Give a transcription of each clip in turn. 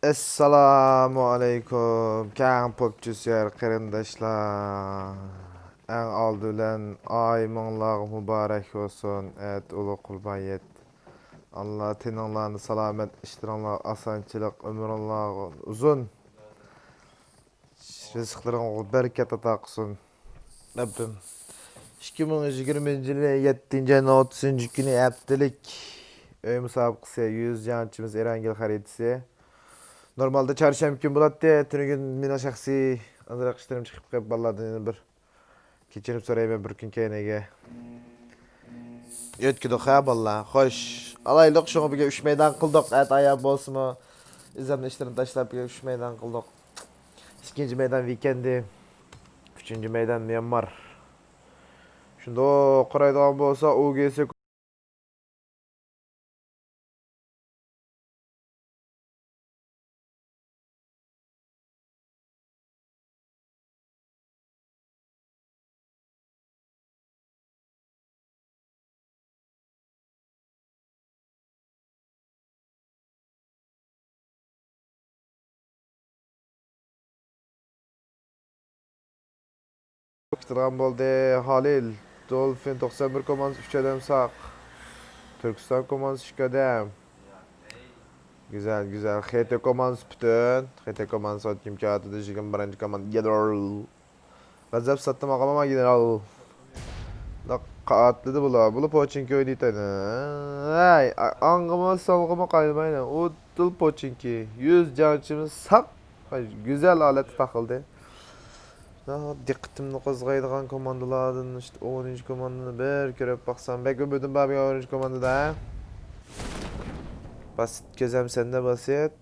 Assalamu alaikum. Kang popçuser qarindaşlar. En aldılan ay monlag mübarek olsun. Et ulu kurban yet. Allah tinanlarını salamet iştiranlar asançılık ömürler uzun. Rızıklarına bereket ata kılsın. Rabbim. 2020 yılı 7. ayın 30. günü haftalık öy müsabakası 100 cançımız Erangel haritası. Normalde çarşamba gün buladı. Tünü mina şahsi azırak işlerim çıkıp kayıp balladı bir keçirip sorayım bir gün kenege. Yötküdük ha balla. Hoş. Alaylık şunu bir 3 meydan kıldık. Et ayağı bolsun mu? İzlemde işlerini taşlayıp bir 3 meydan kıldık. İkinci meydan weekendi. Üçüncü meydan Myanmar. Şunda o Koray'dan bolsa UGS Kıtıran boldu. Halil. Dolphin 91,3 adam sağ. Türkistan komansı şikadem. Güzel güzel. HT komansı bütün. HT komansı at kim kağıtı da çıkın birinci komandı. General. Gazap sattım ağamama general. Da kağıtlıdı bula. Bulu poçinki ödeyteni. Ay angıma salgıma kaymayla. O dıl poçinki. 100 cançımız sak. Güzel alet takıldı. Daha dikkatimni qozg'aydigan komandalardan işte 10. komandani bir ko'rib baksam. Belki öbürdün babi 10. komandada. Basit gözüm sende basit.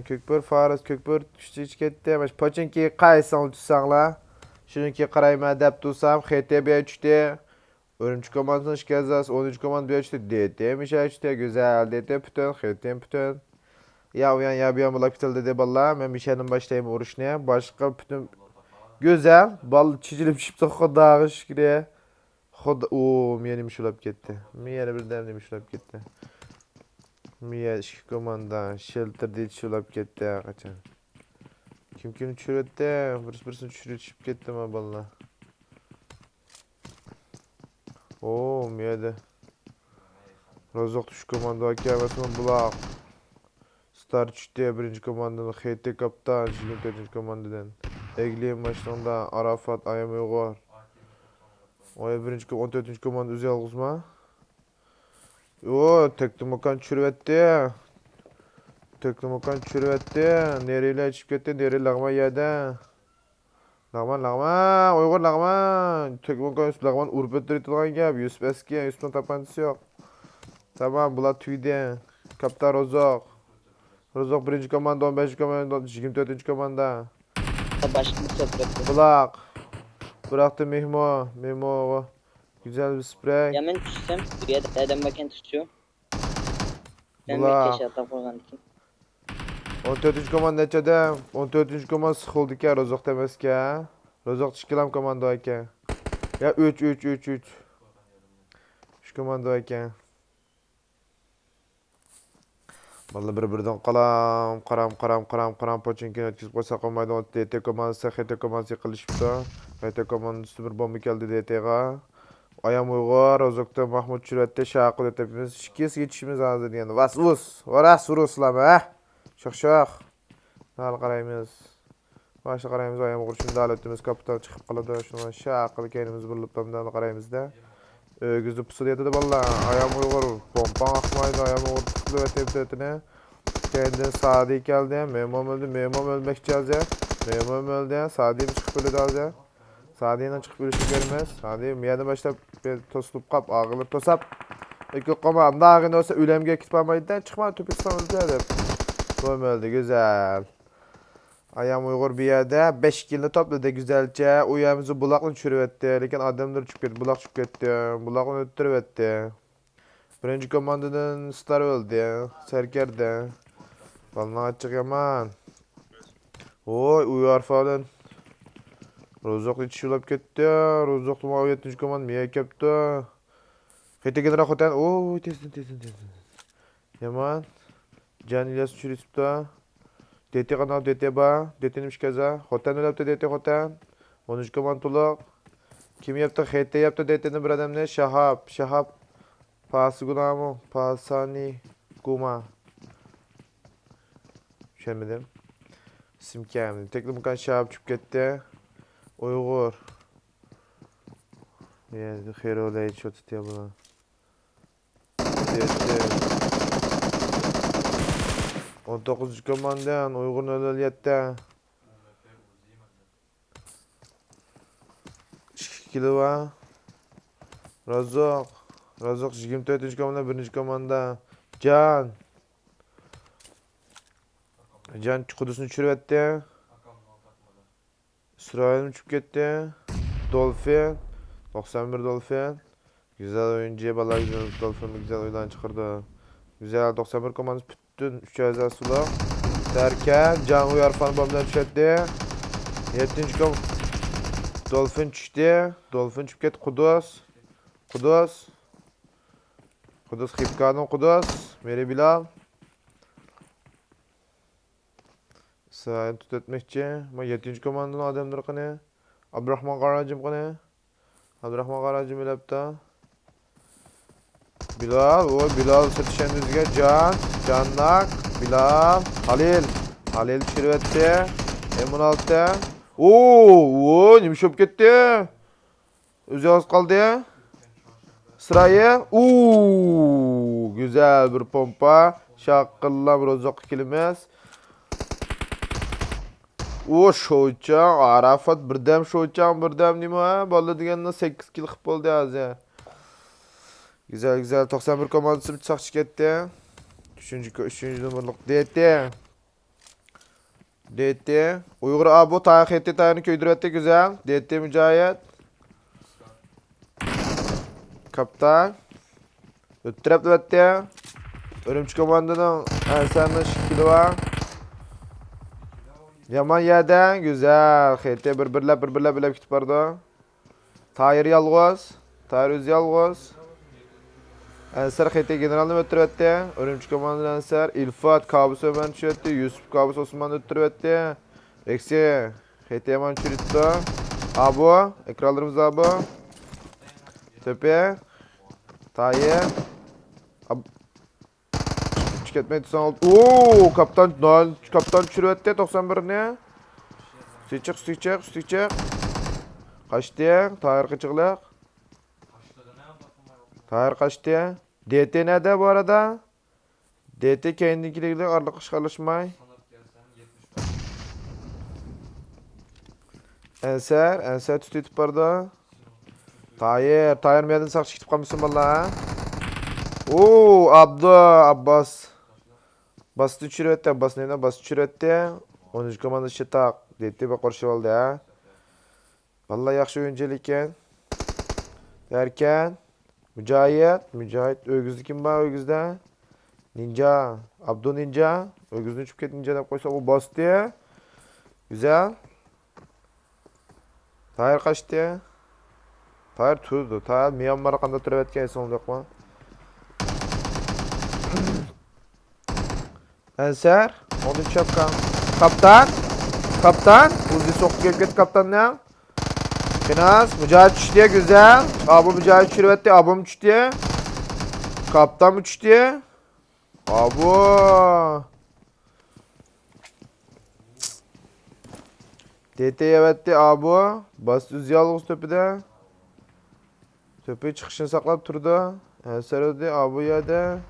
Kökbör Faris kökbör düştü hiç ketdi. Ama poçinki qaysan tutsanglar. Şununki qarayma deb tursam XTB düştü. 10. komandasının şikazası 10. komand bir düştü. DT'miş düştü. Güzel DT bütün XTM bütün. Ya uyan ya bir yan bulak bitil dedi balla. Ben bir şeyden başlayayım uğraşmaya. Başka bütün güzel. Bal çizilip çıktı xodağı şükriye. Xoda ooo miyenim ulap gitti. Miyeni bir demlemiş ulap gitti. Miye iki komanda shelter deyip şulap gitti ya kaçan. Kim çürüttü? Birisini çürütüp gitti mi balla. Oo miyede. Rozok tuş komanda hakemesinin bulak. Star çıktı birinci komandanın HT kaptan 24. komandadan. Egliyim başlarında Arafat Ayam Uygar. O birinci 14. komanda Üzel Kuzma. Oo teknomokan çürüttü. Teknomokan çürüttü. Nereyle çıkıp gitti? Nereyle lağma yedi? Lağman Uygur lağman. Teknomokan üstü lağman urbet durduğun gibi. Yusuf eski Yusuf'un tapancısı yok. Tamam Bulat tüyde. Kaptan Rozok. Rozok birinci komanda 15. komanda 24. komanda. Başka bir sohbet. Bulak. Bıraktı Mihmo. Mihmo. Güzel bir sprey. Ya ben düşsem buraya da adam bakın tutuyor. Ben bir Bulak. keşe atak koygan dikim. 14. komanda neçede? 14. komanda sıkıldı ki Rozok demez ki. Rozok çıkılam komanda ki. Ya 3. 3 komanda ki. Vallahi bir-biridan qaram poçinkin ötküzüp qo'ysa qolmaydi. DT komandasi XT komandasi qilishibdi. XT komandasi bir bomba keldi DT'ga. Ayam Uyg'ur, Rozokda Mahmud Churvatda Shaqul etibimiz. Ikkiz yetishimiz hozir endi. Varas uruslarmi? Sho'x. Hal qaraymiz. Başqa qaraymiz Ayam Uyg'ur shunda davlatimiz kapital chiqib qoladi. Shuni Shaqul kelimiz bir lupamdan qaraymizda. Ögüzü pusuliyeti de valla Ayam Uyg'ur pompan akmaydı Ayam Uyg'ur tıklı ve tepdetine kendin Sadi geldi Memom öldü Memom ölmek cihazı Memom öldü Sadi'yim çıkıp öyle daldı Sadi'yle çıkıp öyle görmez Sadi miyade başta bir toslup kap ağılır tosap İki komanda ağın olsa ülemge kitpamaydı çıkma tüpüstan öldü edip Kom öldü güzel Ayam Uygur bir yerde 5 kilini topladı güzelce. Uyağımızı bulakla çürüvetti. Lekin adamlar çıkıp gitti. Bulak çıkıp gitti. Bulakla öttürüvetti. Birinci komandanın star öldü. Serkerdi. Vallahi açık yaman. Oy uyar falan. Rozok içi şulap gitti. Rozok tuma 7. komand miye kepti. Hete genera koten. Oy tezin. Yaman. Can ilyas çürütüpti. DT kanal DT ba. DT'nin keza. Hoten yaptı DT Hoten. 13 komantuluk. Kim yaptı? HT yaptı DT'nin bir adam ne? Şahap. Şahap. Pasuguna mı? Pasani. Kuma. Düşemedim. Simkem. Tekli mukan Şahap çıkıp gitti. Uygur. Yani xeyir olayı çok tutuyor bunu. DT. 19 komandan Uygur'un özeliyette. 2 kilo var. Razok. Razok 24. komanda 1. komanda. Can. Can Kudüs'ünü çürüvetti. İsrail'in uçup gitti. Dolphin. 91 Dolphin. Güzel oyuncuya bala güzel Dolphin'i güzel oyundan çıkardı. Güzel 91 komandası bütün 3 özel sulu. Derken Can Uyar fan bombadan düşetti. 7. Dolphin düştü. Dolphin çıkıp gitti Kudüs. Kudüs. Kudüs Hipkan'ın Kudüs. Meri Bilal. İsrail tut etmekçi. Ama 7. komandanın adamları kını. Abdurrahman Karacım kını. Abdurrahman Karacım ilepte. Bilal. O Bilal satışan düzge. Can. Cannak. Bilal. Halil. Halil çirvetti. M16. Oo, neymiş op gitti. Özü az kaldı ya. Sırayı. Güzel bir pompa. Şakıllam rozok kilimiz. Şoğuçan. Arafat birdem şoğuçan birdem nima. Balla degandan 8 kil qilib bo'ldi hozir. Güzel güzel 91 komandası bir çaq çıketti. 3. numaralık DT. DT. Uygur Abu Tayyip etti tayını köydüretti güzel. DT Mücahit. Kaptan. Öttürep de Örümcü komandanın Ensar'ın şekli var. Yaman yerden güzel. HT birbirlep gitip vardı. Tahir yalğız. Tahir öz yalğız. Ensar HT generalini öttürüvetti. Örümcü komandanın Ensar. İlfat Kabus Ömer çürüttü. Yusuf Kabus Osman öttürüvetti. Reksi HT Yaman çürüttü. Abu. Ekranlarımız Abu. Tepe. Tahir. Tüketmeyi tutan oldu. Kaptan çürüvetti 91 ne? Üstü çık. Kaçtı. Tahir kaçıklık. Tahir kaçtı. DT nerede bu arada? DT kendinkiyle arlık çıkarlaşmay. Enser tutup barda. Tahir miyadın sakçı gitip kalmışsın valla. Abbas. Bastı çürüttü. Abbas neyden bastı çürüttü. 13 komanda şıtak. DT bir korşu oldu ya. Vallahi yaxşı oyuncu iken. Derken. Mücahit. Ögüzlü kim var Ögüz'de? Ninja. Abdo Ninja. Ögüz'ünü çıkıp ket Ninja'dan koysa o bastı. Güzel. Tahir kaçtı. Tahir turdu. Tahir Myanmar'a kanda türevetken son yok mu? Enser. 13 şapkan. Kaptan. Uzi sok gelip kaptan ne? Finans. Mücahit düştü güzel. Abu Mücahit çürüvetti. Abum düştü. Kaptan mı düştü? Abu. TT yevetti Abu. Bastı üz yalğız töpüde. Töpü çıkışını saklap turdu. Enser ödü. Abu yedi.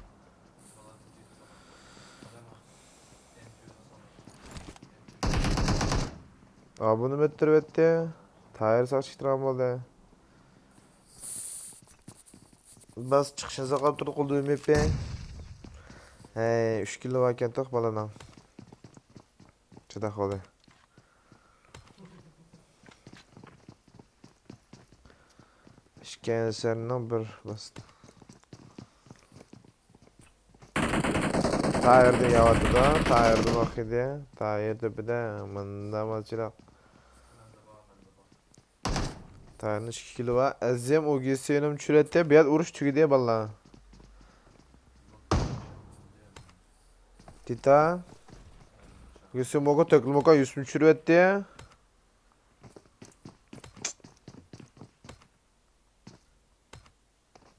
Abu'nu mettirvetti. Tahir saçıştıran oldu. Bas çıkışını saklap turdu kuldu ümmepi. 3 kilo varken tok balanan. Çıdak oldu. İşkenserinin bir bastı. Tahir'de yavadı da. Tahir'de bakıydı. Tahir tepede. Mında malçırak. Tahir'in 2 kilo var. Azim o giysiyenim çürette. Bir uruş tügüdüye balla. Titan. Gülsün moka tekli moka yüzümü çürüvetti.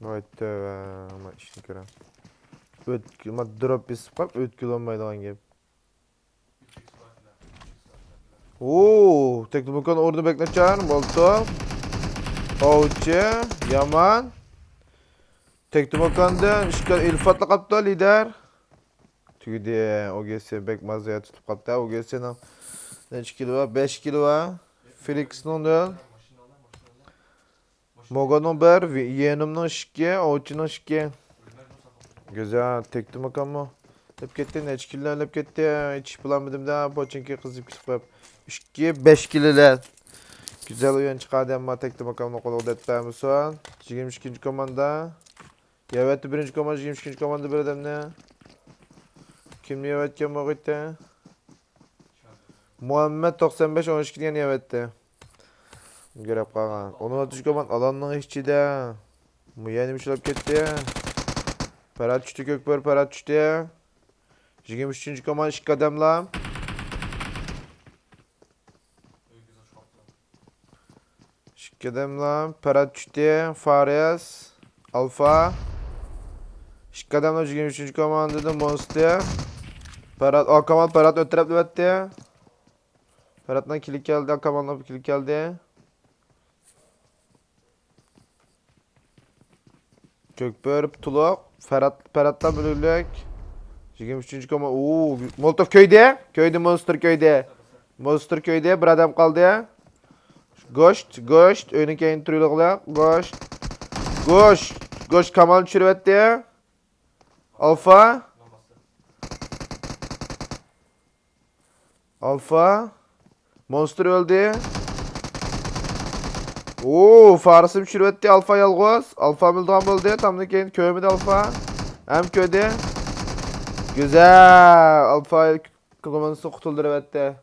Vay tövbe ama işini görem. Ötkül, ma drop besip kap ötkül olmaydigan gep. Oo, tekli mokan orada bekleteceğim. Molotov. Ovchi, yaman. Tekli mokandan işgal ilfatla kapta lider. Tüyde OGS bek mazaya tutup kapta. OGS'nin neç kilo var? 5 kilo var. Felix'nin da. Mogan'ın bir, yeğenimnin şike, Ovchi'nin şike. Güzel, tekli mokan mı? Lep gitti, neç kilo lep gitti. Hiç bulamadım da, poçinki kızıp çıkıp. 5 kilolar. Güzel oyun çıkardı ama tekli mokanla kol etmemiz son. 22. komanda. Evet, birinci komanda, 22. komanda bir adam ne? Kim yevetken bu gitti? Muhammed 95 13 diyen yevetti. Görep kalgan. 16. komand alanның işçide. Muyenim işlep gitti. Parat düştü Gökber parat düştü. 23. komand işik adamla. İşik adamla parat düştü. Fares. Alfa. İşik adamla 23. komandı Monster. Parat, Akamal Parat ötürep etti. Parat'dan kilik geldi, Akamal'dan bir kilik geldi. Gökber Tulok, Parat'tan bölülük. 23. koma, ooo, Molotov köyde. Köyde Monster köyde. Monster köyde bir adam kaldı. Goşt, önü keyin turuyla Goşt Kamal çürüp etti. Alfa. Monster öldü. Oo, Fars'ım çürüvetti Alfa yalgoz. Alfa mıldan buldu. Tam da keyin köyümü de Alfa. Hem köyde. Güzel. Alfa kılmanısı kutuldurup etti.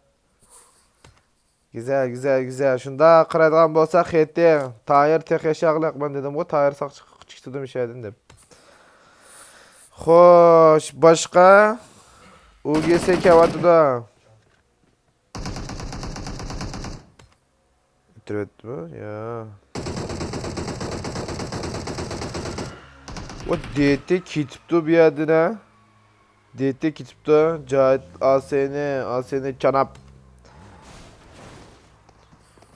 Güzel. Şunda kıraydıgan bolsak etti. Tayır tek yaşağılık ben dedim o tayır sak çıktı bir şey dedim. Xoş, başka UGS kevatıda. Bitirip mi? Ya. O DT kitipti bir adına. DT kitipti. Cahit ASN Çanap.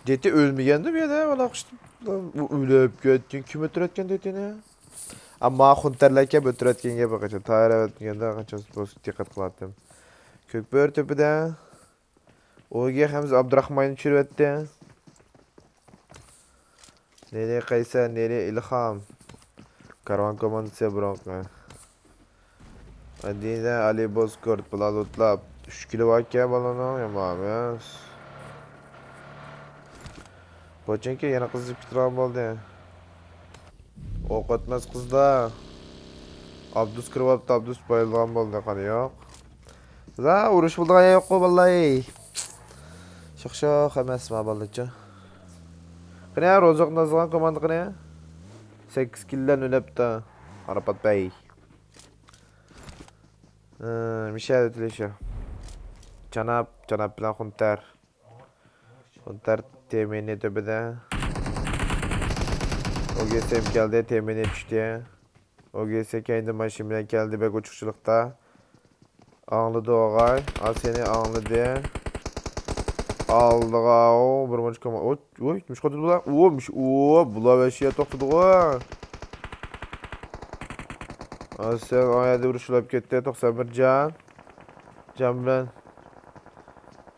DT ölmeyendi bir de valla kıştım. Ölüp gitken kim ötüretken DT'ni? Ama hunterlarken ötüretkenge bakacağım. Tayar ötüretkende kaças bozuk dikkat kılattım. Kökbör tepede. Oge Hamza Abdurrahman'ı çürüvetti. Nereye Kaysar, nereye İlham. Karvan komandası Bronco. Adine Ali Bozkurt, Bulalutla. 3 kilo vakken balonu yamamız. Poçenke yana kızıp bitiren oldu. Ok atmaz kızda. Abdus kırıp Abdus bayılgan oldu kanı yok. Za uruş bulduğun ya yok mu vallahi. Şok emas ma balıcı. Kine rozok nazgan komanda kine. 8 kilden ölüp de. Harapat bey. Mişel ötüleşi. Canap bilen Hunter. Hunter temini tepede. OGS geldi temini düştü. OGS kendi maşin bilen geldi bek uçuşçulukta. Anladı oğay. Seni anladı. Aldı o bir maç kama. Oy, miş kadar bula. Bula beşiye topladı o. Sen ayadı vuruşulap gitti 91 can. Can bilen.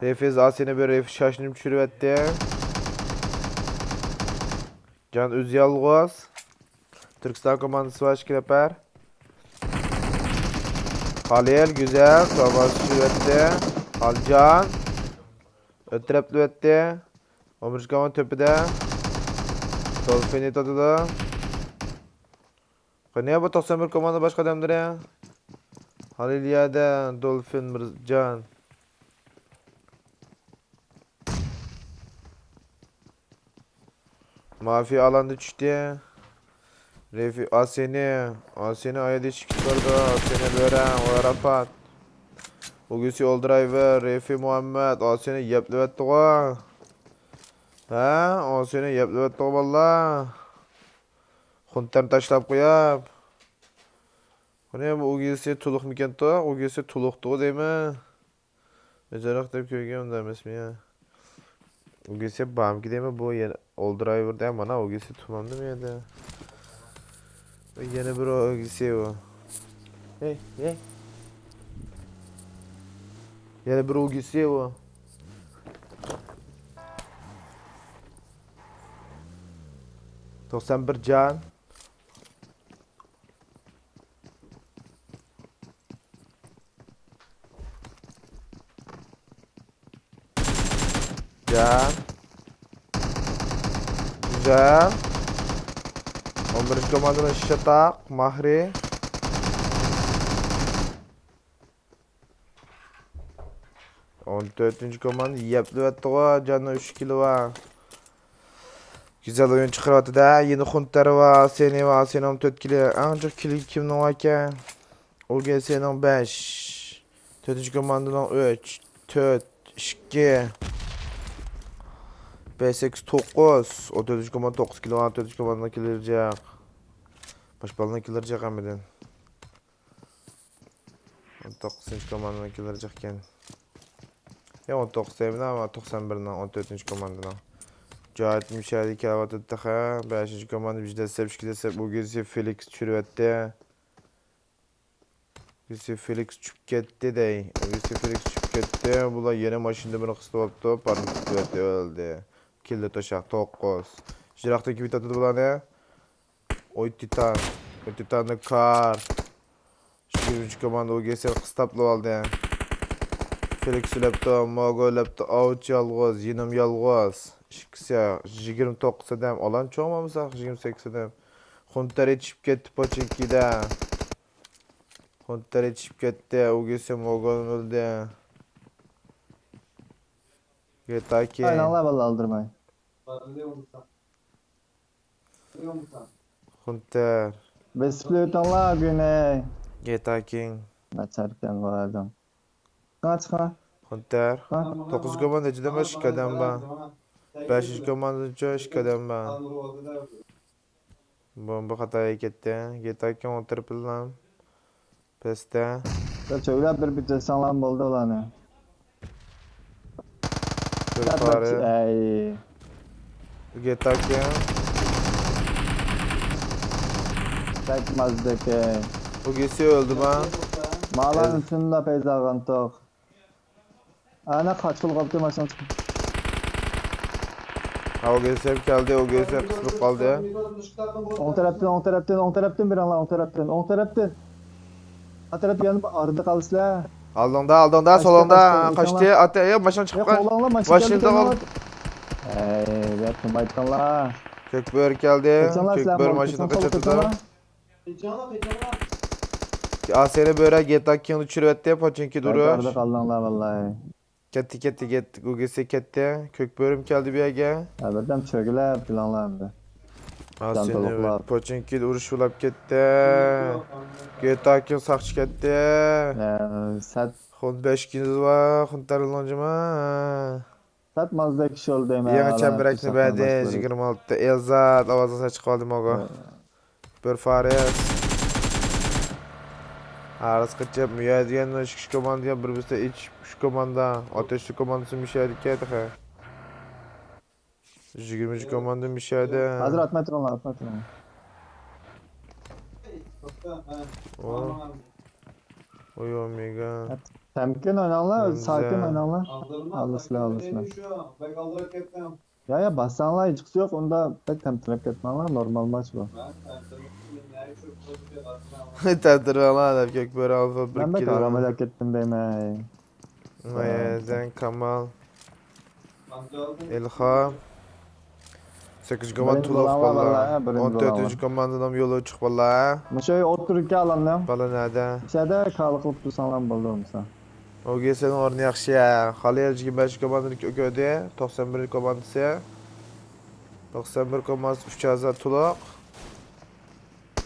Refiz Asen'e bir refiz şaşınıp çürüvetti. Can öz yalgoz. Türkistan komandası var şkileper. Halil güzel. Komandası çürüvetti. Halcan. Ötrepli etti. Omuruşkaman tepede. Dolfini tadıda. Niye bu 91 komanda başka adamdır ya? Halil Yade, Dolphin Can. Mafi alanda düştü. Refi Aseni ayda çıkardı. Aseni Bören, o Arafat. O'g'isi Old Driver, Refi Muhammed, o seni yeplevetdi go. Ha, o seni yeplevetdi go valla. Xuntarni tashlab qo'yab. Qani bu o'g'isi tuluqmikan to? O'g'isi tuluqdi go deymi? Bejaroq deb ko'rgan emasmi ya? O'g'isi bamki deymi bu Old Driver'da ham mana o'g'isi tumandimi edi? Yana bir o'g'isi o. Hey, hey. Yana bir o'g'isi o. To'qson bir can. Can. Güzel. 11. komandanın Şatak, Mahri. On 4. komanda yeplevetdi go, canı 3 kilo var. Güzel oyun çıkarttı da. Yeni Hunter var, seni var, senin 14 kilo. Ancak kilo kimden var ki? O gel senin 5. 4. komandanın 3, 4, 2. 5, 8, 9. O 4. komanda 9 kilo var, 4. komandanın kilecek. Baş balına kilecek hamiden. 19. komandanın kilecekken. Ya 19 sevdi ama 91'den 14. komandadan. Cahit Müşahidi kelavat ettiğe 5. komanda bizde sepşkide sep bu gezi Felix çürüvette. Gezi Felix çüp gitti dey. Gezi Felix çüp gitti. Bula yeni maşında beni kıstı oldu. Parmak çürüvette öldü. Kilde toşak 9. Jiraktaki bitadı bula ne? Oy Titan. Oy Titan'da kar. 20. komanda o gezi kıstaplı oldu. Felix laptop, Mogo laptop, Avuç yalğız, Yinim yalğız. İkisi 29 adam olan çoğmamışaq 28 adam. Hunter yetişip ketdi Pochinki'de. Hunter yetişip ketdi. O gelse Mogo'nun öldü. GTA ki. Aynen Allah vallahi aldırmayın. Hunter. Besplütonlar güney. GTA King. Açarken var adam. Kaç ha? Hunter. Ha? 9 komandacı deme şikadan ben. 5. komandacı şikadan ben. Bomba hataya ketdi. GTA King Hunter plan. Peste. Şöyle bir bütçesi lan buldu ulanı. Bir fare. Ey. GTA King. Tekmazdaki. O gelse öldü ben. Malan üstünde peyzagan tok. Ana kaçıl kaptı maçtan çıktı. Ha o gelse hep geldi. O gelse kısılıp kaldı. On taraftan bir anla, on taraftan. Ha taraf yanıp arada kalısla. Aldığında Kaçtı, solunda kaçtı, kaçtı. Ataya başına çıkıp Ya kal. oğlan lan maçı Başında geldi. kal. Ey, yaptım bayttan la. Kökbör geldi. Kaçanlar silah Kökbör mı? maçını Kaçan kaçırdı kaçan da. la. Asene böyle GTA King'ini çürüvetti. Paçinki Arada duruş. kaldın la vallahi. Ketti. Gugesi ketti. Kökbörüm geldi bir ege. Birden çögüler planlandı. Asene Jantoluklar. Paçinki duruş bulap ketti. GTA King sakçı ketti. Sat Hun 5 kiniz var. Hun tarılancıma. satmazda kişi oldu deme. Yeni çemberekli bedi. 26'da Elzat. Avazına çık kaldı mogo. Bir Fares. Aras kaçıp müyadiyen şu komandaya bir biste iç şu komanda ateşli komandası müşahede kedi ha. 20. komanda müşahede. Hazır atmetron la atmetron. O. Oy omega. Temkin oynanlar, Güzel. sakin oynanlar. Al silah. Ya bassanlar hiç yok onda pek temkinlik etmenler normal maç bu. Tadır valla da kök böyle alfa Ben bir pek kilo. aramelak ettim deme. Zen Kamal. İlham. 8. komanda Birinci Tulaf olan var valla. vallahi, birinci olan 14. komandadan yolu çık valla. Şöyle oturup alanım. Bala nerede? İçeride kalıklıp dursan lan buldum sen. O gelsen ornu yaxşı ya. Halil 25 komandanın kököde. 91 komandası. 91 komandası 3 azar tulak.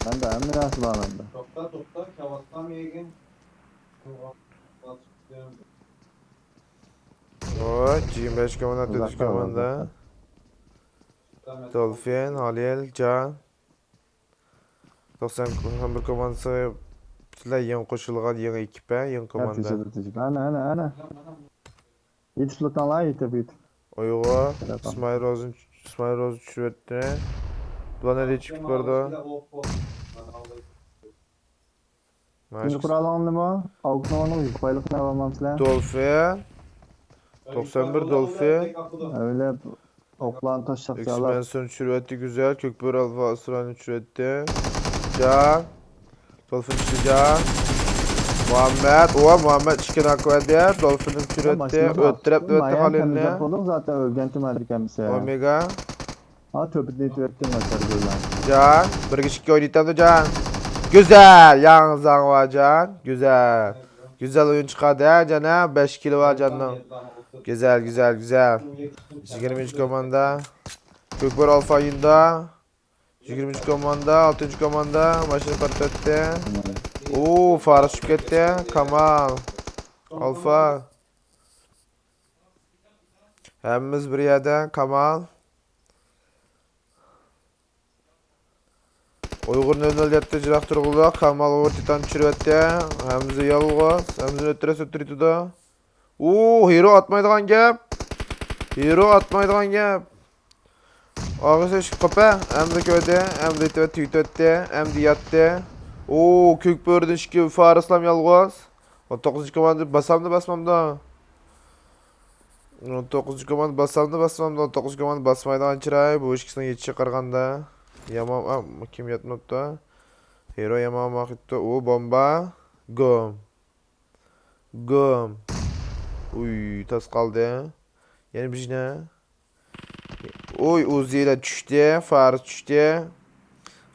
Ben de emin asıl anımda. O 25 komanda, 33 Uzakta var, komanda. uzakta. Dolphin, Halil, Can. 91 komandası sizler yeni qo'shilgan yeni ekipa, yeni Hep komanda. teşekkür. Ana. Yetip tutan la yetip. Uyg'ur, Telefon. İsmail Roz tushiribdi. Bular nereye chiqib bordi? İkinci kuralın nima? Auksyonun yukaylık ne olmamızla? Dolphin. 91 Dolphin. Öyle oklan taş şapşalar. X-Men tushiribdi güzel. Ko'kbur Alfa Asrani tushiribdi. Can. Dolphin tushirgan. Muhammed ishkini akvadi. Dolphinni tushiribdi. O'ttiribdi Halilni. Temizler olduk zaten ölgen tümerdi kendisi. Omega. Ha töpüt neydi ettim mesela böyle. Can. Bir kişi oynaytamdı Can. Güzel. Yalnız var Can. Güzel. Güzel oyun çıkardı ha Can'a. 5 kilo var Can'dan. Güzel. 23 komanda. Kökbur Alfa yında. 23 komanda. 6. komanda. Maçını patlattı. Oo, Faris çıkıp gitti. Kamal. Alfa. Hemmimiz bir yerde. Kamal. Uyg'ur 007 jiroq turg'uliq. Kamal Uyg'ur Titan tushiribdi. Hamza yolg'iz. Hamzani o'ttiradi. Oo, hero atmaydigan gap. Og'isi chiqib qoppa. Hamza ko'rdi. Hamza tugitdi. Hamza yotdi. Oo, Ko'kbördi ishki Farislam yolg'iz. 19 komanda basmamda. 19 komanda basamda. 19 komanda basmaydigan chiroy. Bu ikkisini yetishga qaraganda. Yamam kim yatmabdi? Hero yamam vaqtda. O bomba. Gum. Uy, tas qoldi. Yana bijna. Oy, Uzi'la tushdi, Faris tushdi.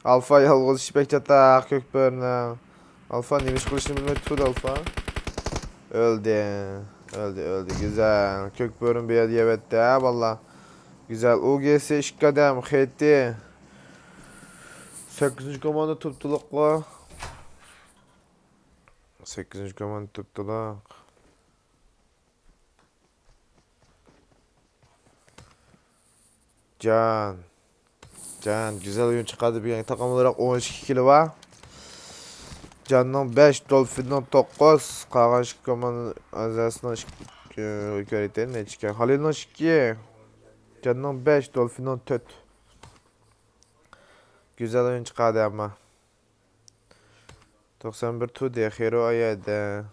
Alfa yolg'iz ishbak chataq Ko'kbörni. Alfa nima ish qilishini bilmay turdi Alfa. Öldü. Güzel. Ko'kbörni bu yerda yebatdi, ha valla. Güzel. UGS ishqadam xetti. 8. komanda tuttuliqqa. 8. komanda tuttuliq. Can güzel oyun çıkardı bir yani takım olarak 12 kilo var. Can'dan 5, Dolphin'dan 9, Kagan komanda azasından görüntüleri ne çıkıyor? Halil'den 2, Can'dan 5, Dolphin'dan 4. Güzel oyun çıkardı ama. 91 Tudi, Hero Ayade,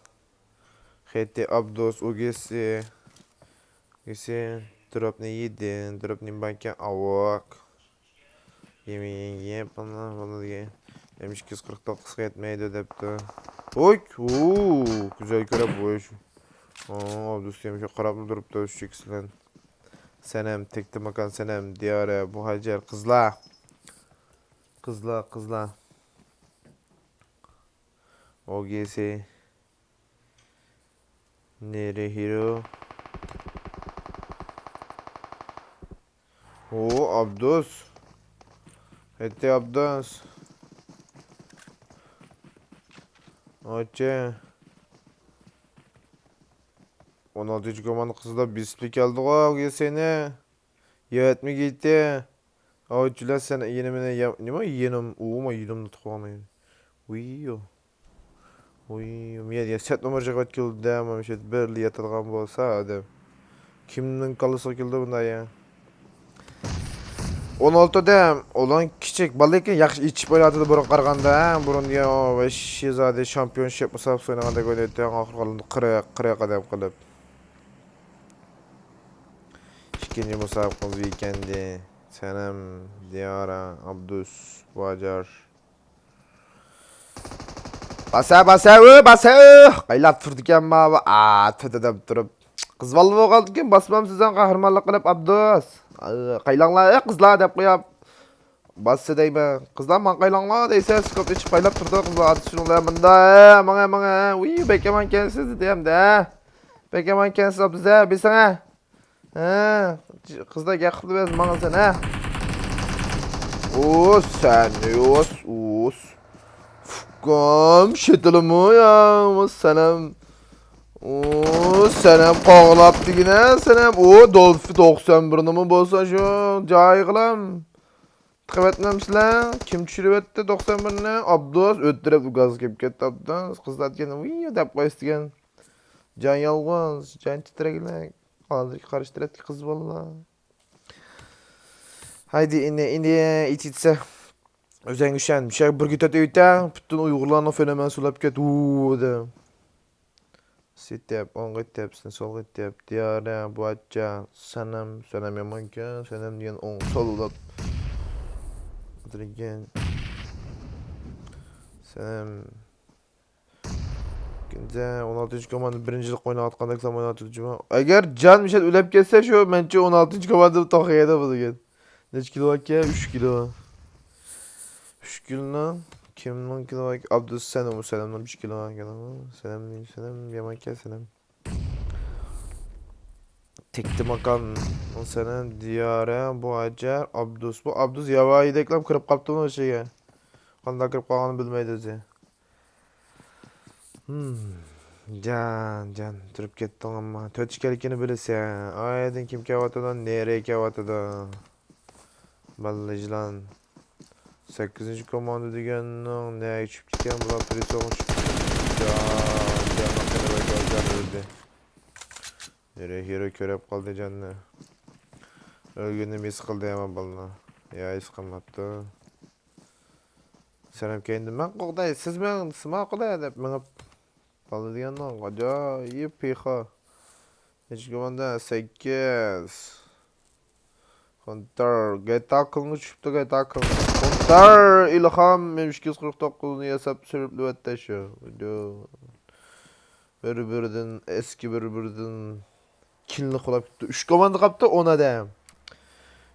Heti Abdos, Ugesi, Drop ne yedin, drop ne banken avak. Yemeği bana diye. Demiş 249 yetmeydi depti. Oy, güzel göre bu iş. Abdus yemiş karablı durup da şu ikisinden. Senem, tekte makan senem, diyare, bu hacer, kızla. OGS. Nere hero. Abdus. Hadi Abdus. Açı. 16. komanda kızı da bislik geldi o seni. Evet mi gitti? Ağaçlar sen yenemine ne yenim? Ma yenim tutqanı. Uyuyor. Ya set numara cevap geldi ama şey berli yatılgan bolsa adam. Kimnin kalısı geldi bunda ya? 16 dem. Olan kichik bola ekan, yaxshi ichib o'ynadi burun qaraganda. Burun ya va Shehzode championship musobaqasi o'ynaganda o'ynaydi. Oxir qoldi 40 qadam qilib. İkinci musobaqamiz weekendi. Sanam, Diyara, Abdus, Bajar. Basa. Qaylab turdi ekanman. Tadadam turib. Qiz bola bo'lib qoldi ekan, bosmamsizdan qahramonlik qilib Abdus. Qaylanglar qizlar deb qo'yib. Bassa deyman. Qizlar men qaylanglar deysa, skop ichib qaylab turdi qizlar. Shuninglar bunda, menga. Uy, bekaman kensiz deyamda. Bekaman kensiz bizda, bilsana. Qizlar gapirib biz menga sen, ha. Sen, Fukam, şetilimi ya, sanam. Oo, senem qoğlaptı yine senem. O Dolphy 91'ni mi bolsa şu jay kılam. Tıkıp etmemişler. Kim düşürüp etti 91'ni? Abdus öttürüp bu gaz kep ketdi Abdus. Kızlar degen uy dep qoystigen. Can yalğız, can titregilek. Hazır karıştırıp kız valla. Haydi indi içitse. Özen güçen. Bir şey bir gütet öte. Bütün Uygurlarına fenomen sulap ket. Uuu de. Sitep, on gitepsin, sol gitep. Diyare, buatça, senem yaman ki. Senem diyen on sol ulap. Dirgen. Senem. Günce 16. komanda birincilik oynatkandak zaman 16. Eğer Can Mişet ölep kesse şu mence 16. komanda tokiyede bu gen. Neç kilo bak ya? 3 kilo. 3 kilo lan. Kim lan kilo bak? Abdus Senem o Senem'den 3 kilo bak. Senem değil Senem yaman ki Senem. Tekti makan. O Senem Diyare bu Acar Abdus. Bu Abdus yavağı deklam kırıp kaptı mı o şeye? Kanda kırıp kalağını bilmeydi bizi. Can turib ketding amma to'chkaligini bilasan. Oydin kim kelyapti, nereye kelyapti? Ballajlan 8. komanda deganning ne tushib ketgan bular pressong tushib. Nereye hero ko'rib qoldi Janni. O'lganini mis qildi ham balla. Ya hech qilmabdi. Sanam kendim men qo'g'day siz men sima qilay deb minib Balı diyandan acayip pika. Hiç güvende 8. Kontar. GTA kılını çıktı GTA kılını. Kontar. İlham 249'unu hesap sürüplü vette şu. Bir eski bir kilini kulak gitti. 3 komanda kaptı ona dem.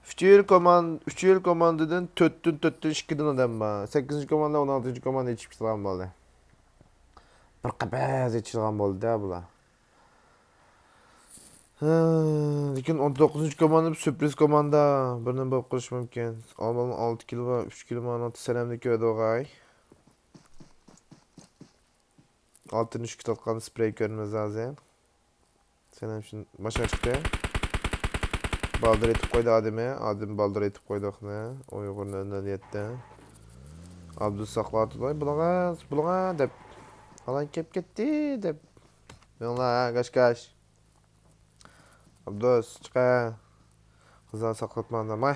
3 yıl komandadan töttün 2'den adam ba. 8. komanda 16. komanda içip çıkan balı. Bir qapaz içilgan bo'ldi bular. Lekin 19 komanda bir sürpriz komanda. Birni bo'lib qilish mumkin. Alman 6 kilo va 3 kilo manot sanamni ko'rdi o'g'ay. Altını üç kitapkan sprey görmez lazım. Sanam şun başa çıktı. Baldır etip koydu Adem'e. Adem baldır etip koydu ne? Uygun önüne yetti. Abdus sakladı. Bulağa dep. Alan kep gitti dep. Yolla kaç. Abdus çıka. Kızlar saklatma anlamay.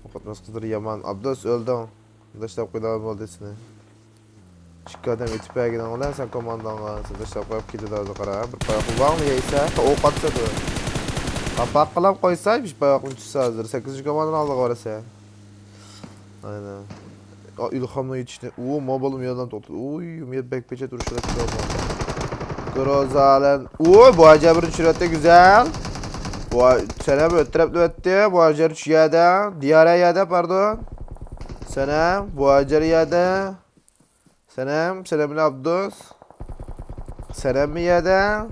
Okutmaz kızları yaman. Abdus öldün. Dıştap koydu oldu isini. Çıkı adam etip giden olan sen komandan var. Sen dıştap koyup gitti daha kara. Bir payaklı var mı yeyse? O katsa da. Kapak kalam koysa bir payaklı çıksa hazır. 8. komandan aldık orası. Aynen. İlhamla yetişti. Mobilum yerden tuttu. Miyet bekpeçe duruşarak kalma. Grozalen. Bu acabirin şurette güzel. Bu sene böyle traplı etti. Bu acar yerde. Diyare yerde pardon. Senem. Bu acar yerde. Senem'le Abdus. Senem mi yerde?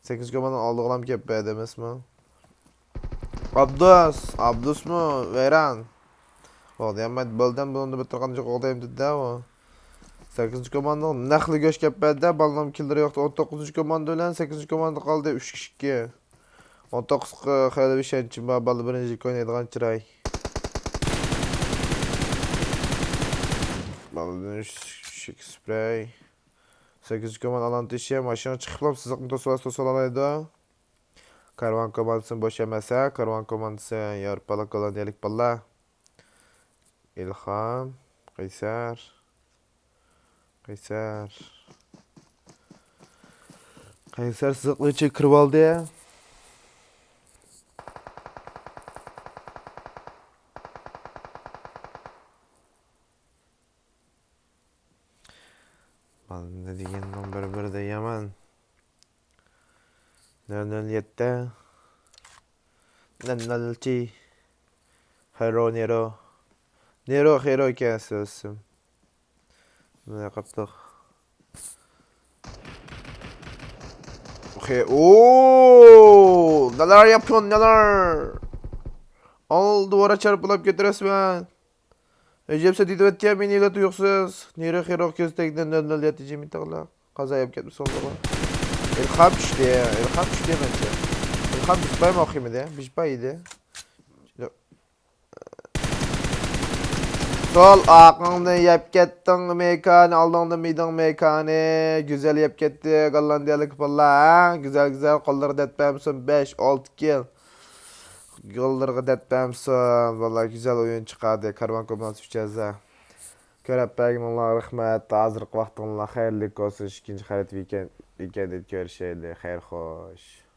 8 komandan aldık olam kep be demez mi? Abdus mu? Veren. Oğlum ben bölden bulundu bitirganca oğlayım dedi ama 8. komanda nakli göç kepede ballam kildiri yoktu 19. komanda ile 8. komanda kaldı 3 kişi 19 xeyli bir şey için balı birinci oynaydıgan çıray balı 3 sprey 8. komanda alan tişe maşına çıkıp sızıklı tosu alaydı karvan komandasını boş yemese karvan komandası yarpalık olan delik balla İlham, Kaysar. Kaysar sızıklı içi kırıp aldı ya. Malın ne diyenden bir de yaman. Nel yette. Nel çi. Nero. Hero kestim. Ne yaptık? Neler yapıyorsun neler? Al duvara çarpılıp götür resmen. Ecep dedi ötüye beni ile tuyuksuz. Nere xerox köstekten döndül yatacağım intağla. Kaza yapıp ketmiş oldu bu. İlham işte ya. İlham işte bence. İlham bizbay mı okuyayım de? Bizbaydı. Sol aqыңды yap kettin mekan, aldığında midin mekanı. Güzel yap ketti. Gollandiyalık valla. Güzel güzel kolları detmemsin. 5-6 kill. Kolları detmemsin. Valla güzel oyun çıkardı. Karvan komansı üçəcə. Görəb bəgin Allah rəhmət. Hazırlıq vaxtınla xeyirlik olsun. İkinci xarit weekend görüşəli. Xeyir xoş.